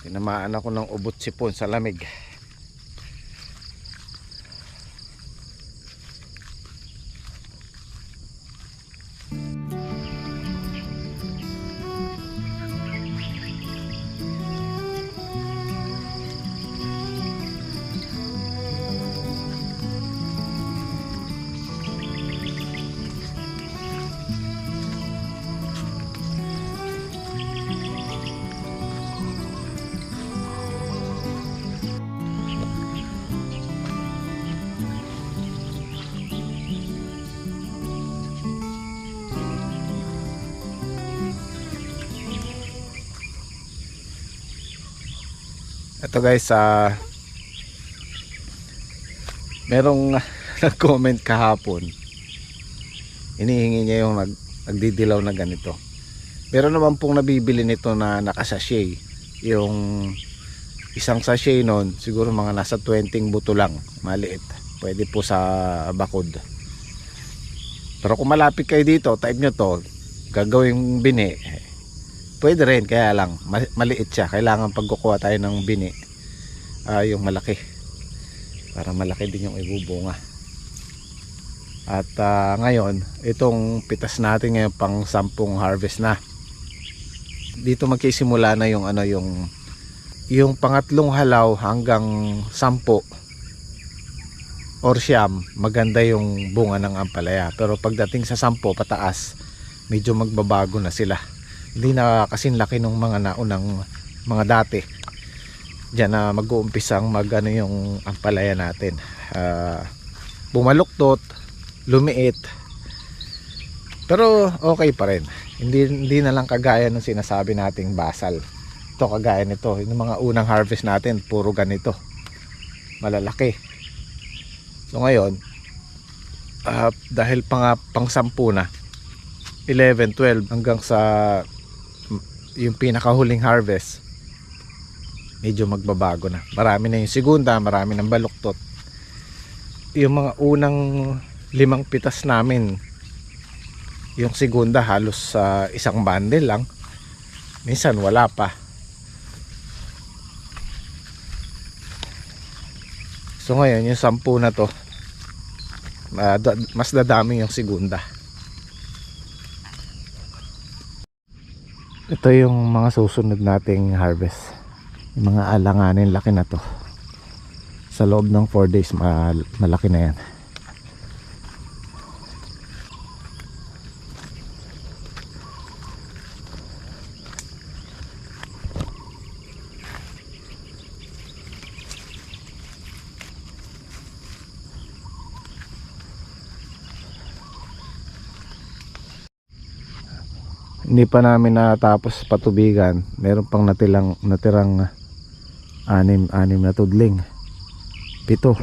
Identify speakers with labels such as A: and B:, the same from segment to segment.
A: Tinamaan ako ng ubot sipon sa lamig. Ito guys, merong nag-comment kahapon. Inihingi niya yung nagdidilaw na ganito. Meron naman pong nabibili nito na nakasachet. Yung isang sachet nun, siguro mga nasa 20 buto lang, maliit. Pwede po sa bakod. Pero kung malapit kayo dito, type nyo to, gagawing bini, pwede rin, kaya lang maliit siya. Kailangan pag kukuha tayo ng bini, yung malaki, para malaki din yung ibubunga. At ngayon, itong pitas natin ngayon pang 10 harvest na. Dito magsisimula na yung yung pangatlong halaw hanggang 10 or 9, maganda yung bunga ng ampalaya. Pero pagdating sa 10 pataas, medyo magbabago na sila. Hindi na kasing laki ng mga naunang mga dati. Diyan na mag-uumpisang yung ampalaya natin. Bumaluktot, lumiit. Pero okay pa rin. Hindi na lang kagaya ng sinasabi nating basal. Ito kagaya nito. Yung mga unang harvest natin, puro ganito. Malalaki. So ngayon, dahil pang 10 na, 11, 12 hanggang sa yung pinakahuling harvest, medyo magbabago na. Marami na yung segunda, marami ng baluktot. Yung mga unang 5 pitas namin, yung segunda halos isang bundle lang, minsan wala pa. So ngayon yung 10 na to, mas dadami yung segunda. Ito yung mga susunod nating harvest. Yung mga alanganin, laki na to. Sa loob ng 4 days malaki na yan. Hindi pa namin natapos patubigan. Meron pang natirang 6 na tudling, 7.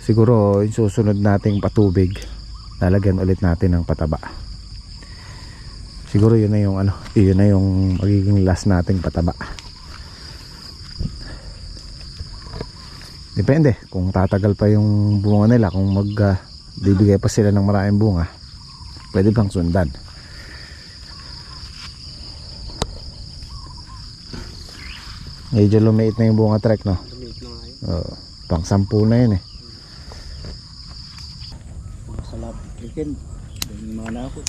A: Siguro yung susunod nating patubig, lalagyan ulit natin ng pataba. Siguro yun na yung magiging last nating pataba. Depende kung tatagal pa yung bunga nila. Kung bibigay pa sila ng maraming bunga, pwede bang sundan. Medyo lumiit na yung bunga trek, no?
B: Lumiit na nga yun.
A: Pang 10 na yun eh.
B: Sa lapit weekend, yung mga nako.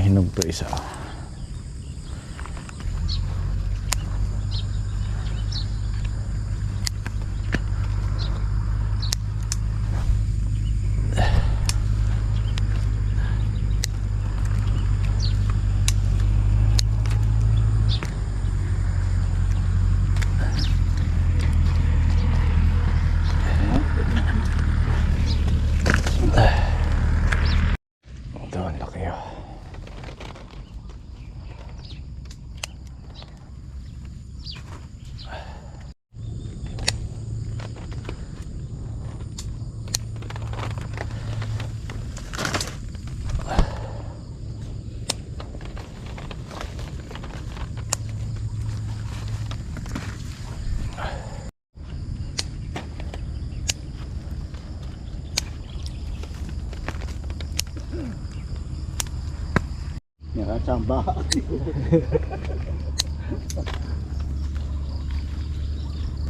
A: Hinog to isa.
B: Samba.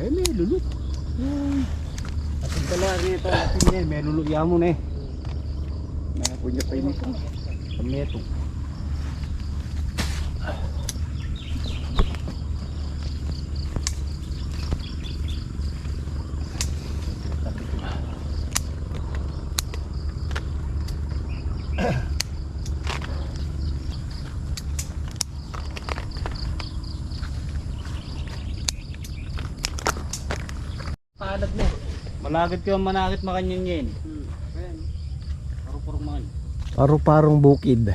B: Eh, may lulut. At ang pala rito, may luluya mo na eh. Nakakunya pa yun ito. Pameto. Palag na. Malagit ko ang manakit makanyan yan. Parang man.
A: Paru-parong bukid.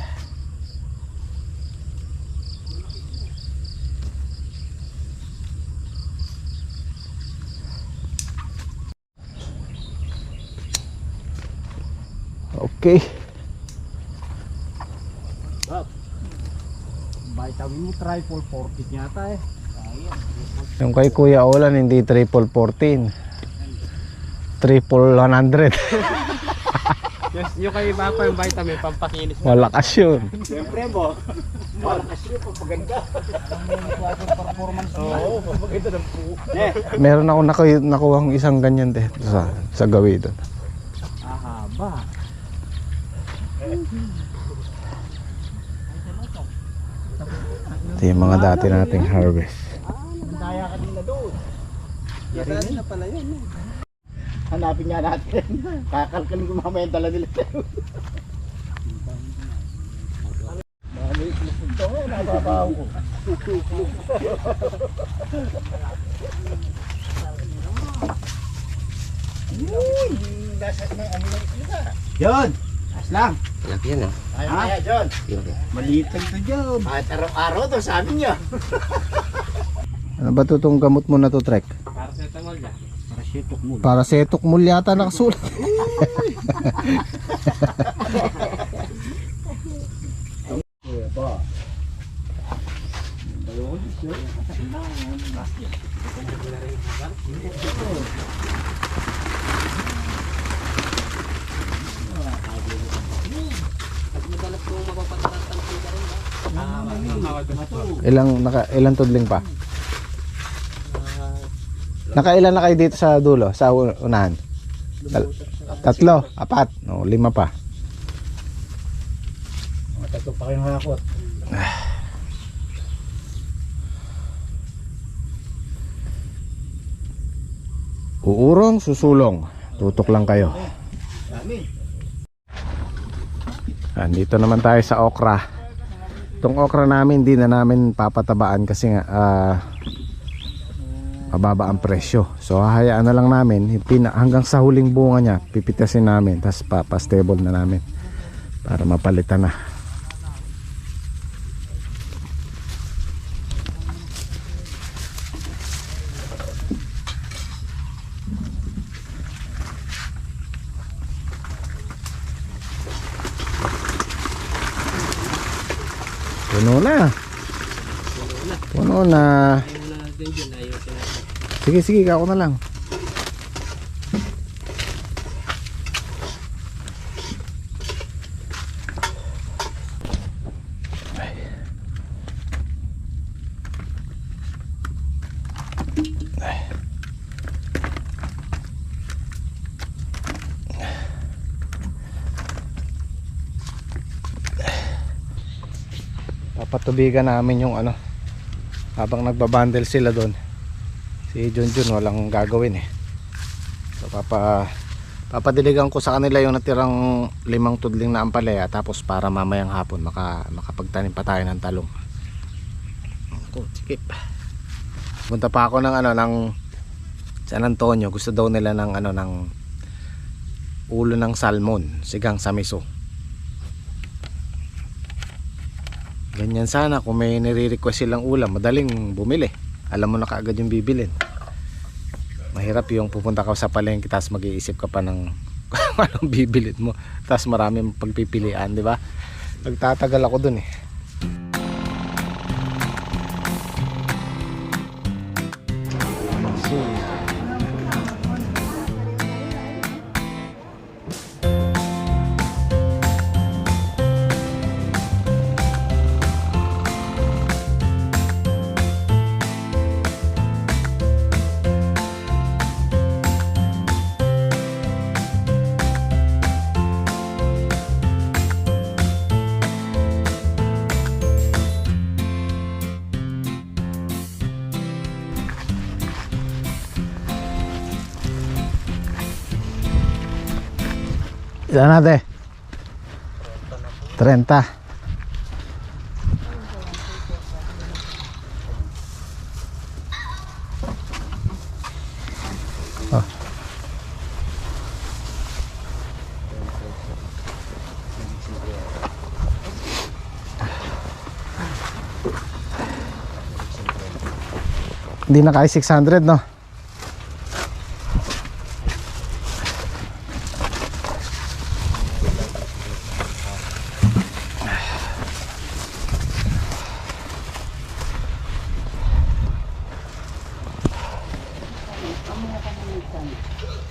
A: Okay.
B: Vitamin mo triple 40 yata eh.
A: Yung kay Kuya Olan hindi triple 14. Triple 100.
B: Yung kay Papa yung vitamin pampakinis.
A: Malakas yun.
B: Siyempre mo. Malakas yun pagpaganda. Performance mo. Oo, pagpaganda ng po.
A: Meron ako nakuha isang ganyan sa gawi doon.
B: Ahaba.
A: Ito yung mga dati nating harvest.
B: Daya ka nila doon. Yari na pala yun. Hanapin nga natin. Kakalkalin ko mamaya yung dala nila. Dami ito nga, nababaw ko. Yun! Nasa na ano lang ito. Yun! As lang!
C: Laki yan ah.
B: Kaya John! Maliit lang ito John! At araw-araw ito sa amin niya.
A: Ano ba ito itong gamot mo na to, Trek?
B: Paracetamol na. Paracetamol.
A: Paracetamol yata nakasulat.
B: Ba.
A: Ilang tudling pa? Nakailan na kayo dito sa dulo, sa unahan? Tatlo, apat, no, 5 pa.
B: Tatlo pa kayong hakot.
A: Uurong, susulong. Tutok lang kayo. Andito naman tayo sa okra. Itong okra namin, hindi na namin papatabaan kasi nga mababa ang presyo. So hahayaan na lang namin hanggang sa huling bunga niya, pipitasin namin, tapos pa-stable na namin para mapalitan na. Puno na. Puno na. Sige, sige, ako na lang. Papatubigan namin yung ano habang nagbabundle sila doon. Si Junjun walang gagawin eh. So papadiligan ko sa kanila yung natirang 5 tudling na ampalaya, tapos para mamayang hapon makapagtanim pa tayo ng talong. Ako, sikip. Punta pa ako ng ng San Antonio, gusto daw nila ng ng ulo ng salmon, sigang sa miso. Ganyan sana kung may nire-request silang ulam, madaling bumili. Alam mo na kaagad yung bibilin. Mahirap yung pupunta ka sa palengke tapos mag-iisip ka pa ng anong bibilin mo. Tapos maraming pagpipilian, di ba? Nagtatagal ako dun eh. Saan natin? 30. Oh. Hindi na kaya 600, no?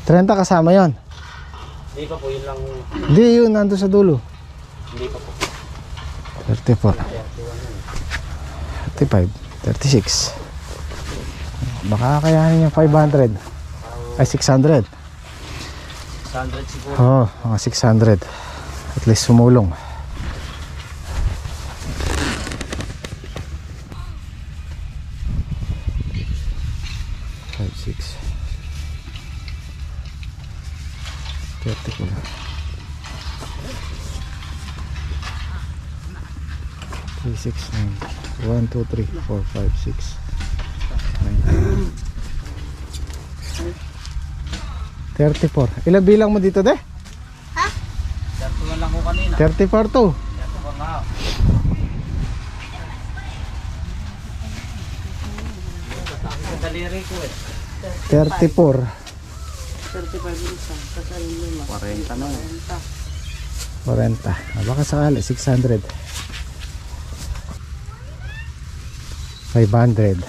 A: Trenta kasama yon.
B: Hindi pa po, yun lang.
A: Hindi, yun nandun sa dulo.
B: Hindi pa po.
A: 34, 35, 36. Baka kayanin yung 500. Ay, 600.
B: 600 siguro.
A: Oo, mga 600. At least sumulong. Five, six. 30 ko na. 3, 6, 9. 1, 2, 3, 4, 5, 6, 9. 34. Ilang bilang mo dito, de?
B: Dartuan lang ko kanina.
A: 34 to.
B: Dartuan nga. Sa daliri ko eh.
A: 34.
C: 35 isa, kasal lima.
B: 40 na.
A: 40. Baka sakali 600. 500.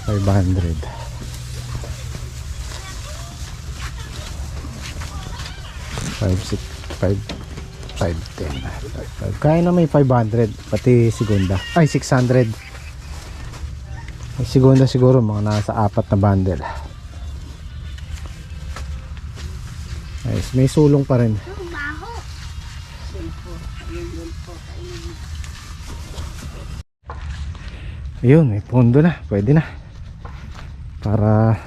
A: 500. 5, 6, 5, 5, 10. Kaya na may 500. Pati segunda. Ay, 600. Yung segunda siguro mga nasa 4 na bundle. Ayos, may sulong pa rin. Ayun, may pondo na. Pwede na. Para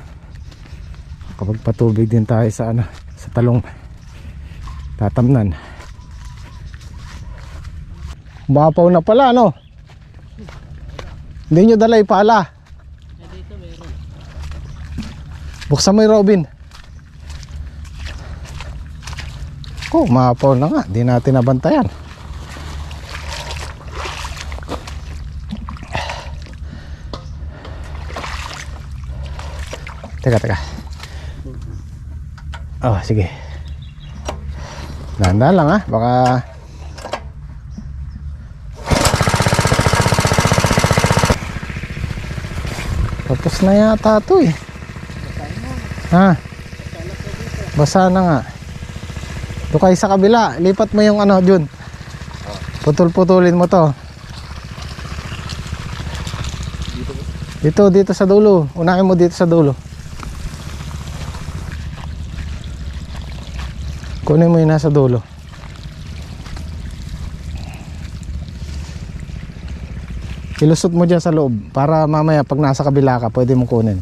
A: kapag patubig din tayo sa ano, sa talong tatamnan. Mapaw na pala, no? Hindi nyo dala pala. Buksan mo yung Robin. Oh, mapaw na nga. Di natin nabantayan. Teka. Oh, sige. Dahan-dahan lang, ha. Baka tapos na yata ito eh. Ha? Basa na nga. Ito kayo sa kabila. Lipat mo yung ano, Jun. Putol-putulin mo to. Dito sa dulo. Unahin mo dito sa dulo. Kunin mo yung nasa dulo. Ilusot mo dyan sa loob para mamaya pag nasa kabila ka pwede mong kunin.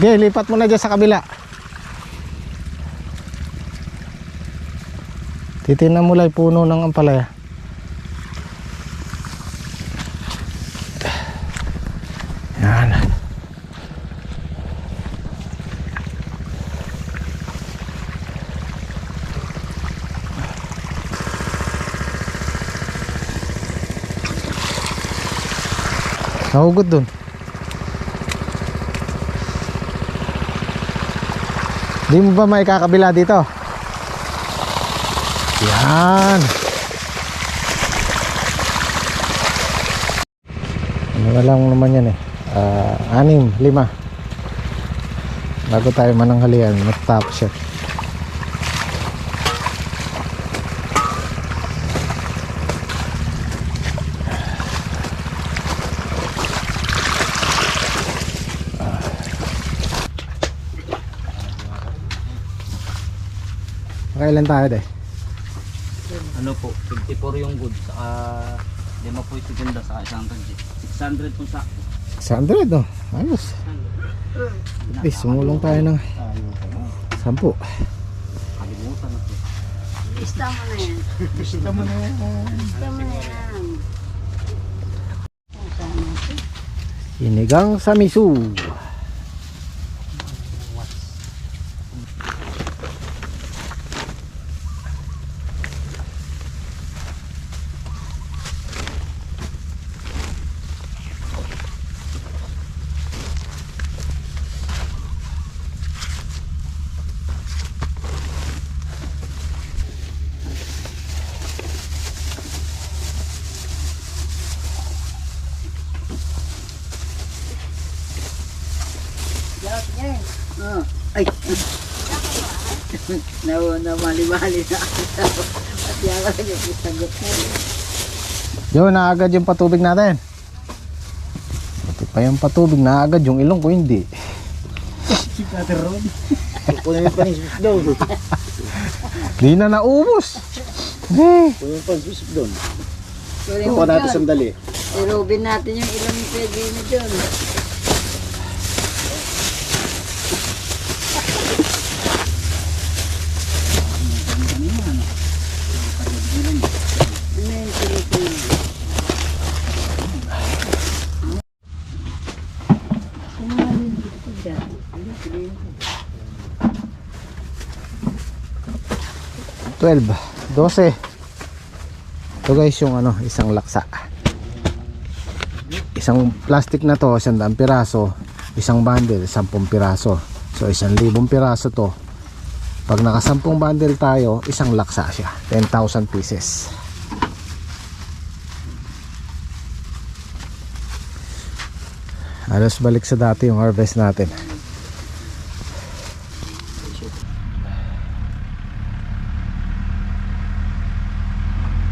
A: Okay, lipat mo na dyan sa kabila. Titignan mo lang puno ng ampalaya. Yan. Nahugot dun. Di mo ba may kakabila dito? Yan. Ano na lang naman yan eh. 6, 5. Bago tayo mananghalian, matapos siya. Kailan tayo, de?
B: Ano po, 54 yung good, saka 5 po yung segunda, saka 600 po sa
A: 600 oh. Ayos. At least sumulong tayo ng 10.
B: Kalimutan na po.
C: Lista mo na yan.
B: Gusto mo na yan.
C: Lista mo na yan. Saan natin?
A: Sinigang sa miso.
C: Oh. Ay. Namali-mali na ako. Pati ako nag-isagot na.
A: Yun, naagad yung patubig natin. Pati pa yung patubig, naagad yung ilong ko hindi.
B: Si Cutter Rod. Kunin yung panisip doon.
A: Di na naubos. Eh.
B: Kunin yung panisip doon.
C: Kunin mo
B: natin
C: dyan.
B: sandali.
C: Irubin natin yung ilang pwede na dyan. Ano yung Pilipino? Ano nga rin dito dyan? Ano Pilipino?
A: 12, 12. Ito guys yung ano, isang laksa. Isang plastic na to, 100 piraso. Isang bundle, 10 piraso. So 1,000 piraso to. Pag naka 10 bundle tayo, isang laksa siya. 10,000 pieces. Alos balik sa dati yung harvest natin.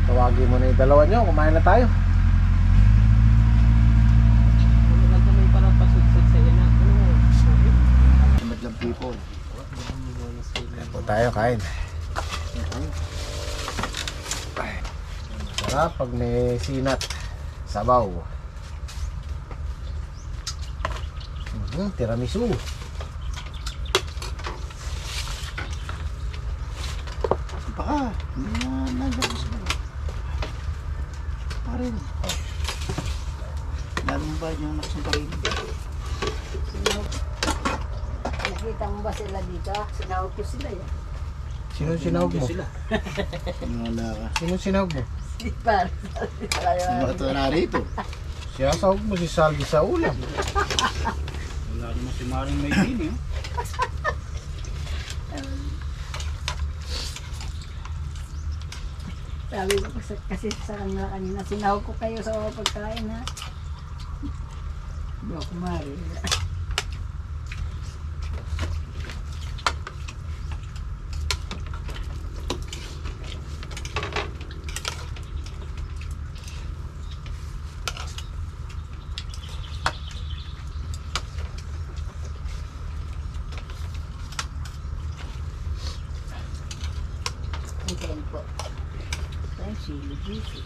A: Tawagin mo na yung dalawa nyo, kumain na tayo.
B: Madlang people.
A: Ayan po tayo, kain. Sarap pag may sinat, sabaw. Tiramisu.
B: Baka, hindi na nalabas mo. Parin. Lalong ba yung nakasamparin?
C: Nakita mo ba sila dito? Sinawag ko sila yan.
A: Sino sinawag mo?
B: Wala ka.
A: Sino sinawag mo?
C: Si Par.
B: Ano ito na rito?
A: Siya sawag mo si Salvi sa ulam.
B: Wala naman si Maring may din eh.
C: Sabi ko kasi sa kanila kanina, sinawag ko kayo sa mga pagkain ha. Hindi ako kumari. Ang tempo. Ay, sili dito.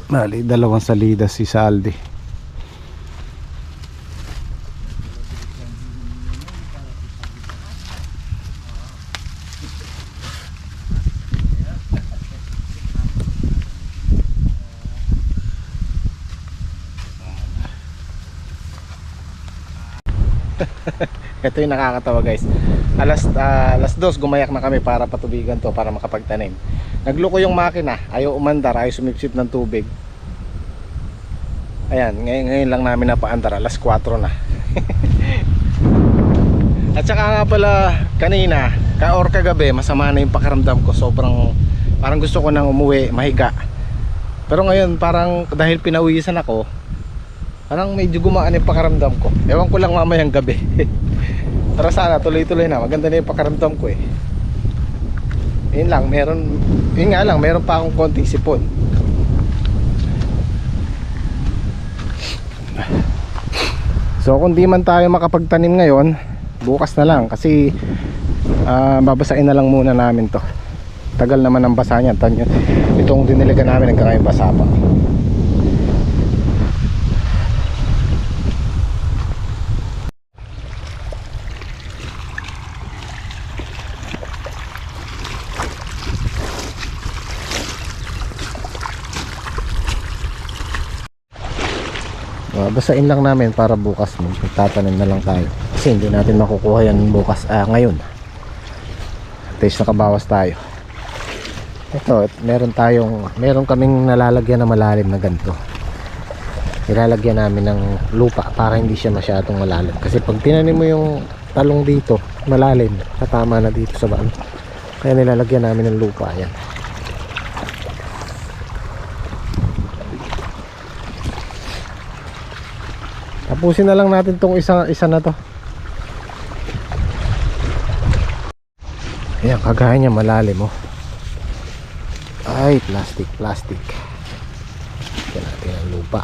A: Bali, 2 salida si Saldi. Ito yung nakakatawa guys. Alas 2 gumayak na kami para patubigan to, para makapagtanim. Nagluko yung makina, ayaw umandar, ayaw sumipsip ng tubig. Ayan, ngayon lang namin napaandar, alas 4 na. At saka nga pala kanina or kagabi, masama na yung pakiramdam ko. Sobrang parang gusto ko nang umuwi, mahiga. Pero ngayon parang dahil pinawisan ako, parang medyo gumaan yung pakiramdam ko. Ewan ko lang mamayang gabi. Pero sana tuloy-tuloy na, maganda na yung pakiramdam ko eh. Yun nga lang, meron pa akong konting sipon. So kung di man tayo makapagtanim ngayon, bukas na lang kasi babasain na lang muna namin to. Tagal naman ang basa niyan. Itong diniligan namin hanggang ngayon basa pa. Basain lang namin para bukas magtatanim na lang tayo. Kasi hindi natin makukuha yan bukas, ngayon. At least nakabawas tayo. Ito, meron kaming nalalagyan na malalim na ganito. Ilalagyan namin ng lupa para hindi siya masyadong malalim. Kasi pag tinanim mo yung talong dito, malalim, katama na dito sa baan. Kaya nilalagyan namin ng lupa, yan. Tapusin na lang natin tong isa na to. Ayan, kagaya niya malalim oh. Ay, plastic. Ito natin ang lupa.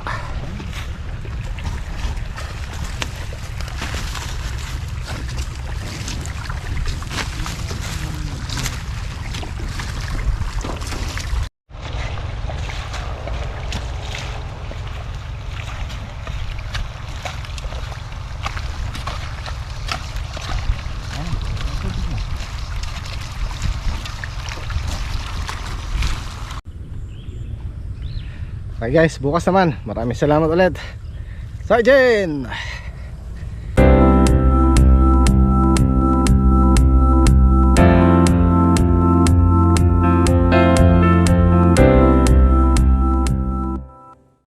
A: Okay guys, bukas naman. Maraming salamat ulit. Sergeant!